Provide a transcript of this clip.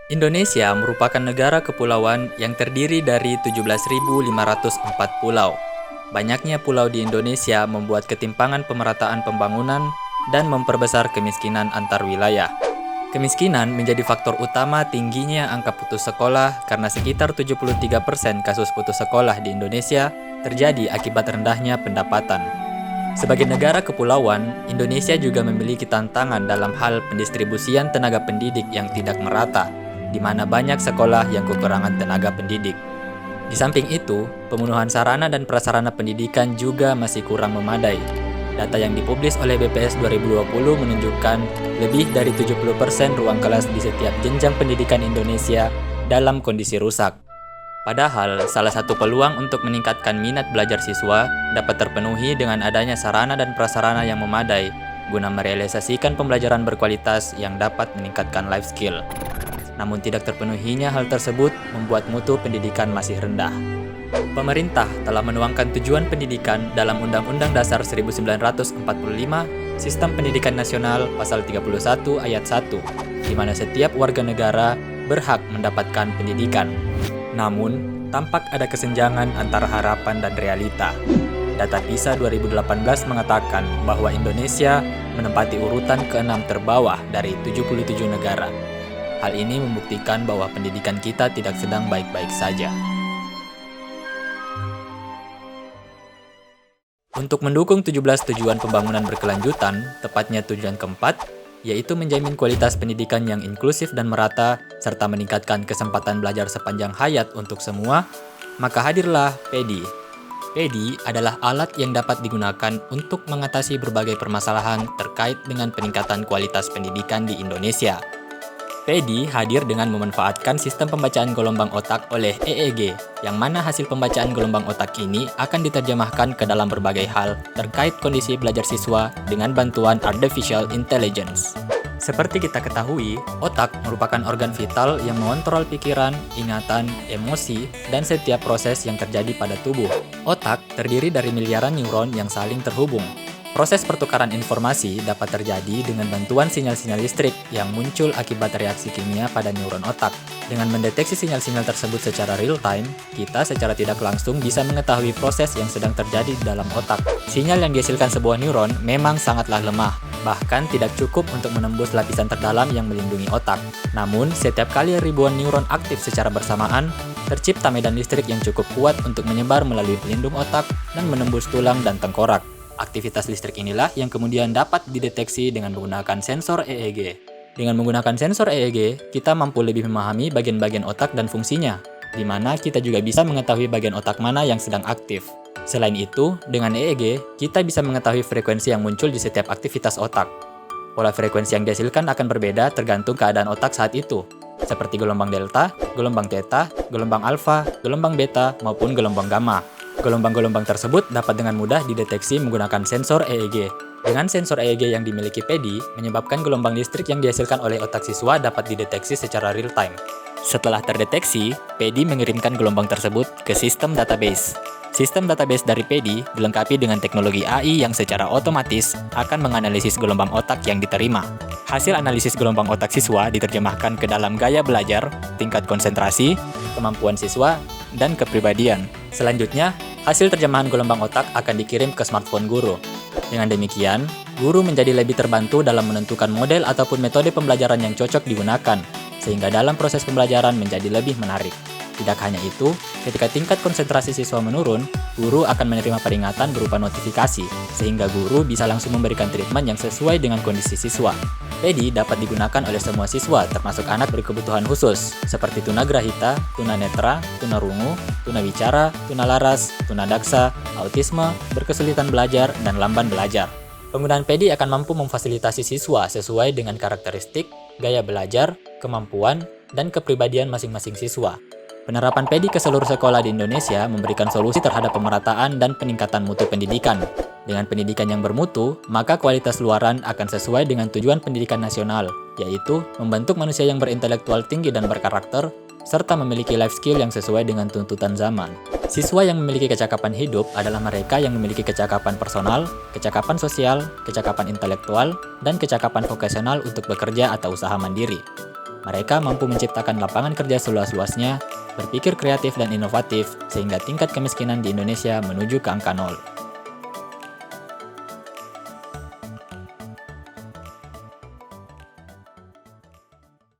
Indonesia merupakan negara kepulauan yang terdiri dari 17.504 pulau. Banyaknya pulau di Indonesia membuat ketimpangan pemerataan pembangunan dan memperbesar kemiskinan antar wilayah. Kemiskinan menjadi faktor utama tingginya angka putus sekolah karena sekitar 73% kasus putus sekolah di Indonesia terjadi akibat rendahnya pendapatan. Sebagai negara kepulauan, Indonesia juga memiliki tantangan dalam hal pendistribusian tenaga pendidik yang tidak merata, di mana banyak sekolah yang kekurangan tenaga pendidik. Di samping itu, pemenuhan sarana dan prasarana pendidikan juga masih kurang memadai. Data yang dipublis oleh BPS 2020 menunjukkan lebih dari 70% ruang kelas di setiap jenjang pendidikan Indonesia dalam kondisi rusak. Padahal, salah satu peluang untuk meningkatkan minat belajar siswa dapat terpenuhi dengan adanya sarana dan prasarana yang memadai guna merealisasikan pembelajaran berkualitas yang dapat meningkatkan life skill. Namun tidak terpenuhinya hal tersebut membuat mutu pendidikan masih rendah. Pemerintah telah menuangkan tujuan pendidikan dalam Undang-Undang Dasar 1945, Sistem Pendidikan Nasional Pasal 31 Ayat 1, di mana setiap warga negara berhak mendapatkan pendidikan. Namun, tampak ada kesenjangan antara harapan dan realita. Data PISA 2018 mengatakan bahwa Indonesia menempati urutan ke-6 terbawah dari 77 negara. Hal ini membuktikan bahwa pendidikan kita tidak sedang baik-baik saja. Untuk mendukung 17 tujuan pembangunan berkelanjutan, tepatnya tujuan keempat, yaitu menjamin kualitas pendidikan yang inklusif dan merata, serta meningkatkan kesempatan belajar sepanjang hayat untuk semua, maka hadirlah PEDI. PEDI adalah alat yang dapat digunakan untuk mengatasi berbagai permasalahan terkait dengan peningkatan kualitas pendidikan di Indonesia. PEDI hadir dengan memanfaatkan sistem pembacaan gelombang otak oleh EEG, yang mana hasil pembacaan gelombang otak ini akan diterjemahkan ke dalam berbagai hal terkait kondisi belajar siswa dengan bantuan Artificial Intelligence. Seperti kita ketahui, otak merupakan organ vital yang mengontrol pikiran, ingatan, emosi, dan setiap proses yang terjadi pada tubuh. Otak terdiri dari miliaran neuron yang saling terhubung. Proses pertukaran informasi dapat terjadi dengan bantuan sinyal-sinyal listrik yang muncul akibat reaksi kimia pada neuron otak. Dengan mendeteksi sinyal-sinyal tersebut secara real-time, kita secara tidak langsung bisa mengetahui proses yang sedang terjadi di dalam otak. Sinyal yang dihasilkan sebuah neuron memang sangatlah lemah, bahkan tidak cukup untuk menembus lapisan terdalam yang melindungi otak. Namun, setiap kali ribuan neuron aktif secara bersamaan, tercipta medan listrik yang cukup kuat untuk menyebar melalui pelindung otak dan menembus tulang dan tengkorak. Aktivitas listrik inilah yang kemudian dapat dideteksi dengan menggunakan sensor EEG. Dengan menggunakan sensor EEG, kita mampu lebih memahami bagian-bagian otak dan fungsinya, di mana kita juga bisa mengetahui bagian otak mana yang sedang aktif. Selain itu, dengan EEG, kita bisa mengetahui frekuensi yang muncul di setiap aktivitas otak. Pola frekuensi yang dihasilkan akan berbeda tergantung keadaan otak saat itu, seperti gelombang delta, gelombang theta, gelombang alfa, gelombang beta, maupun gelombang gamma. Gelombang-gelombang tersebut dapat dengan mudah dideteksi menggunakan sensor EEG. Dengan sensor EEG yang dimiliki PEDI, menyebabkan gelombang listrik yang dihasilkan oleh otak siswa dapat dideteksi secara real-time. Setelah terdeteksi, PEDI mengirimkan gelombang tersebut ke sistem database. Sistem database dari PEDI dilengkapi dengan teknologi AI yang secara otomatis akan menganalisis gelombang otak yang diterima. Hasil analisis gelombang otak siswa diterjemahkan ke dalam gaya belajar, tingkat konsentrasi, kemampuan siswa, dan kepribadian. Selanjutnya, hasil terjemahan gelombang otak akan dikirim ke smartphone guru. Dengan demikian, guru menjadi lebih terbantu dalam menentukan model ataupun metode pembelajaran yang cocok digunakan, sehingga dalam proses pembelajaran menjadi lebih menarik. Tidak hanya itu, ketika tingkat konsentrasi siswa menurun, guru akan menerima peringatan berupa notifikasi, sehingga guru bisa langsung memberikan treatment yang sesuai dengan kondisi siswa. PEDI dapat digunakan oleh semua siswa, termasuk anak berkebutuhan khusus, seperti tunagrahita, tunanetra, tunarungu, tunawicara, tunalaras, tunadaksa, autisme, berkesulitan belajar, dan lamban belajar. Penggunaan PEDI akan mampu memfasilitasi siswa sesuai dengan karakteristik, gaya belajar, kemampuan, dan kepribadian masing-masing siswa. Penerapan PEDI ke seluruh sekolah di Indonesia memberikan solusi terhadap pemerataan dan peningkatan mutu pendidikan. Dengan pendidikan yang bermutu, maka kualitas luaran akan sesuai dengan tujuan pendidikan nasional, yaitu membentuk manusia yang berintelektual tinggi dan berkarakter, serta memiliki life skill yang sesuai dengan tuntutan zaman. Siswa yang memiliki kecakapan hidup adalah mereka yang memiliki kecakapan personal, kecakapan sosial, kecakapan intelektual, dan kecakapan vokasional untuk bekerja atau usaha mandiri. Mereka mampu menciptakan lapangan kerja seluas-luasnya, berpikir kreatif dan inovatif, sehingga tingkat kemiskinan di Indonesia menuju ke angka nol.